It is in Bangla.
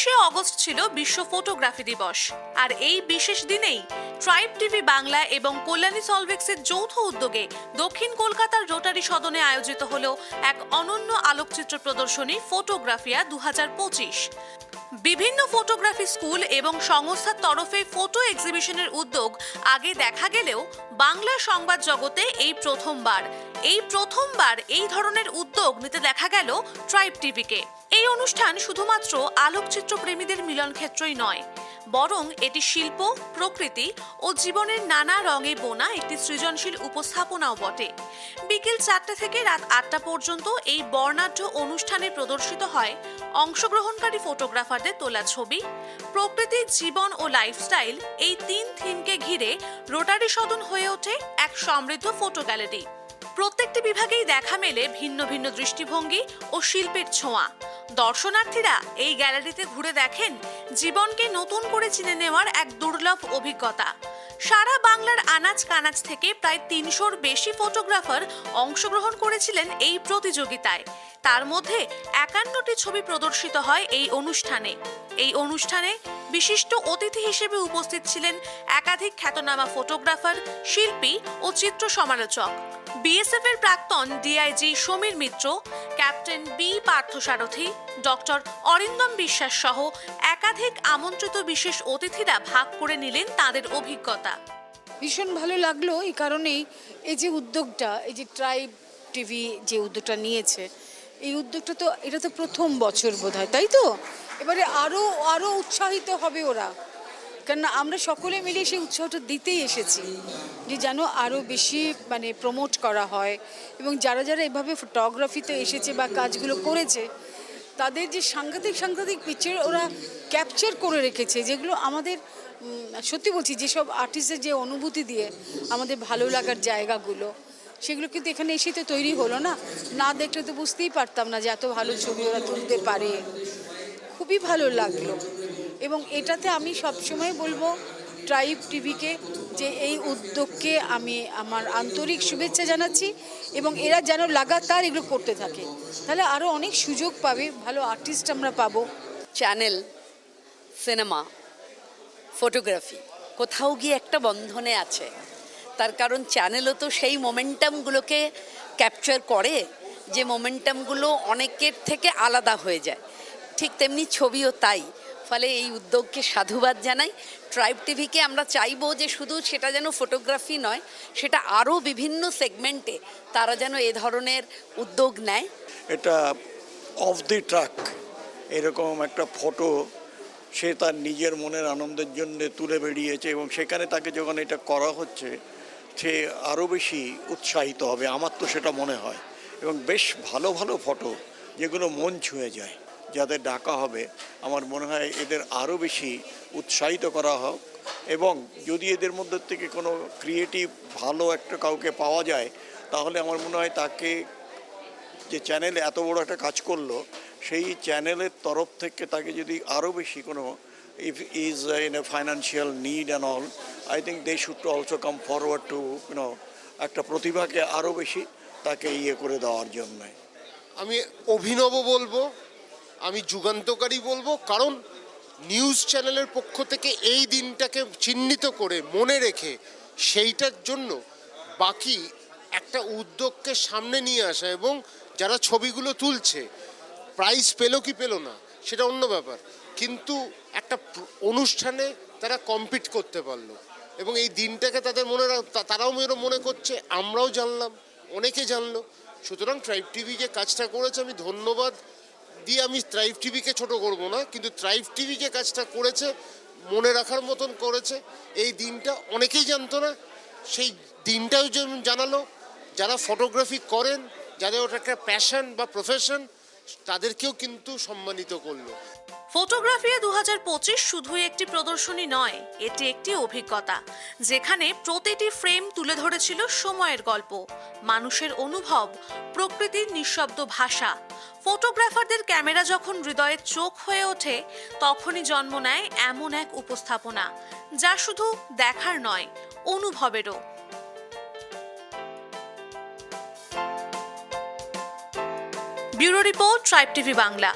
19শে অগস্ট ছিল বিশ্ব ফটোগ্রাফি দিবস। আর এই বিশেষ দিনেই ট্রাইব টিভি বাংলা এবং কল্যাণী সলভেক্সের যৌথ উদ্যোগে দক্ষিণ কলকাতার রোটারি সদনে আয়োজিত হল এক অনন্য আলোকচিত্র প্রদর্শনী ফটোগ্রাফিয়া 2025। বিভিন্ন ফটোগ্রাফি স্কুল এবং সংস্থার তরফে ফটো এক্সিবিশনের উদ্যোগ আগে দেখা গেলেও বাংলা সংবাদ জগতে এই প্রথমবার এই ধরনের উদ্যোগ নিতে দেখা গেল ট্রাইব টিভিকে। এই অনুষ্ঠান শুধুমাত্র আলোকচিত্র প্রেমীদের মিলন ক্ষেত্রই নয়, বরং এটি শিল্প, প্রকৃতি ও জীবনের নানা রঙে বোনা একটি সৃজনশীল উপস্থাপনাও বটে। বিকেল 4টা থেকে রাত 8টা পর্যন্ত এই বর্ণাঢ্য অনুষ্ঠানে প্রদর্শিত হয় অংশগ্রহণকারী ফটোগ্রাফারদের তোলা ছবি। প্রকৃতি, জীবন ও লাইফস্টাইল এই 3 থিমকে ঘিরে রোটারি সদন হয়ে ওঠে এক সমৃদ্ধ ফটো গ্যালারি। প্রত্যেকটি বিভাগেই দেখা মেলে ভিন্ন ভিন্ন দৃষ্টিভঙ্গি ও শিল্পের ছোঁয়া। দর্শনার্থীরা এই গ্যালারিতে ঘুরে দেখেন জীবনকে নতুন করে চিনে নেওয়ার এক দুর্লভ অভিজ্ঞতা। সারা বাংলার আনাচ কানাচ থেকে প্রায় 300-র বেশি ফটোগ্রাফার অংশগ্রহণ করেছিলেন এই প্রতিযোগিতায়। তার মধ্যে 51টি ছবি প্রদর্শিত হয় এই অনুষ্ঠানে বিশিষ্ট অতিথি হিসেবে উপস্থিত ছিলেন একাধিক খ্যাতনামা ফটোগ্রাফার, শিল্পী ও চিত্র সমালোচক। বিএসএফ এর প্রাক্তন DIG Samir Mitra, captain B Parthasarathi, doctor Arindam Biswas সহ একাধিক আমন্ত্রিত বিশেষ অতিথিরা ভাগ করে নিলেন তাদের অভিজ্ঞতা। ভীষণ ভালো লাগলো এই কারণেই, এই যে উদ্যোগটা, এই যে ট্রাইব টিভি যে উদ্যোগটা নিয়েছে, এই উদ্যোগটা তো এটা তো প্রথম বছর বোধহয়, তাই তো? এবারে আরো উৎসাহিত হবে ওরা, কারণ আমরা সকলে মিলে সেই উৎসাহটা দিতেই এসেছি যে যেন আরও বেশি প্রমোট করা হয়। এবং যারা যারা এভাবে ফটোগ্রাফিতে এসেছে বা কাজগুলো করেছে, তাদের যে সাংঘাতিক পিকচার ওরা ক্যাপচার করে রেখেছে, যেগুলো আমাদের সত্যি বলছি, যেসব আর্টিস্টের যে অনুভূতি দিয়ে আমাদের ভালো লাগার জায়গাগুলো, সেগুলো কিন্তু এখানে এসেই তো তৈরি হলো না দেখলে তো বুঝতেই পারতাম না যে এত ভালো ছবি ওরা তুলতে পারে। খুবই ভালো লাগলো এবং এটাতে আমি সবসময় বলবো ট্রাইব টিভিকে যে এই উদ্যোগকে আমি আমার আন্তরিক শুভেচ্ছা জানাচ্ছি এবং এরা যেন লাগাতার এগুলো করতে থাকে, তাহলে আরও অনেক সুযোগ পাবে, ভালো আর্টিস্ট আমরা পাবো। চ্যানেল, সিনেমা, ফটোগ্রাফি কোথাও গিয়ে একটা বন্ধনে আছে। তার কারণ চ্যানেলও তো সেই মোমেন্টামগুলোকে ক্যাপচার করে, যে মোমেন্টামগুলো অনেকের থেকে আলাদা হয়ে যায়। ঠিক তেমনি ছবিও তাই। ফলে এই উদ্যোগকে সাধুবাদ জানাই। ট্রাইব টিভিকে আমরা চাইবো যে শুধু সেটা যেন ফটোগ্রাফি নয়, সেটা আরও বিভিন্ন সেগমেন্টে তারা যেন এ ধরনের উদ্যোগ নেয়। এটা অফ দি ট্র্যাক এরকম একটা ফটো সে তার নিজের মনের আনন্দের জন্য তুলে বেরিয়েছে এবং সেখানে তাকে যখন এটা করা হচ্ছে সে আরও বেশি উৎসাহিত হবে, আমার তো সেটা মনে হয়। এবং বেশ ভালো ফটো যেগুলো মন ছুঁয়ে যায়, যাদের ডাকা হবে, আমার মনে হয় এদের আরও বেশি উৎসাহিত করা হোক। এবং যদি এদের মধ্যে থেকে কোনো ক্রিয়েটিভ ভালো একটা কাউকে পাওয়া যায়, তাহলে আমার মনে হয় তাকে, যে চ্যানেলে এত বড় একটা কাজ করলো, সেই চ্যানেলের তরফ থেকে তাকে যদি আরও বেশি কোনো if is in a financial need and all, I think they should also come forward to একটা প্রতিভাকে আরও বেশি তাকে করে দেওয়ার জন্য। আমি অভিনব বলবো, আমি যুগান্তকারী বলবো, কারণ নিউজ চ্যানেলের পক্ষ থেকে এই দিনটাকে চিহ্নিত করে মনে রেখে সেইটার জন্য বাকি একটা উদ্যোগকে সামনে নিয়ে আসা এবং যারা ছবিগুলো তুলছে প্রাইজ পেলো কি পেলো না সেটা অন্য ব্যাপার, কিন্তু একটা অনুষ্ঠানে তারা কম্পিট করতে পারলো এবং এই দিনটাকে তাদের তারাও মনে করছে, আমরাও জানলাম, অনেকে জানলো। সুতরাং ট্রাইব টিভি যে কাজটা করেছে আমি ধন্যবাদ দিয়ে, আমি ট্রাইব টিভিকে ছোট করব না, কিন্তু ট্রাইব টিভি যে কাজটা করেছে মনে রাখার মতন করেছে। এই দিনটা অনেকেই জানতো না, সেই দিনটাও জানালো। যারা ফটোগ্রাফি করেন, যাদের ওটা একটা প্যাশন বা প্রফেশন, তাদেরকেও কিন্তু সম্মানিত করলো। ফটোগ্রাফিয়া 2025 শুধুই একটি প্রদর্শনী নয়, এটি একটি অভিজ্ঞতা, যেখানে প্রতিটি ফ্রেম তুলে ধরেছিল সময়ের গল্প, মানুষের অনুভব, প্রকৃতির নিঃশব্দ ভাষা। ফটোগ্রাফারদের ক্যামেরা যখন হৃদয়ের চোখ হয়ে ওঠে, তখনই জন্ম নেয় এমন এক উপস্থাপনা যা শুধু দেখার নয়, অনুভবেরও। Bureau report, Tribe TV Bangla.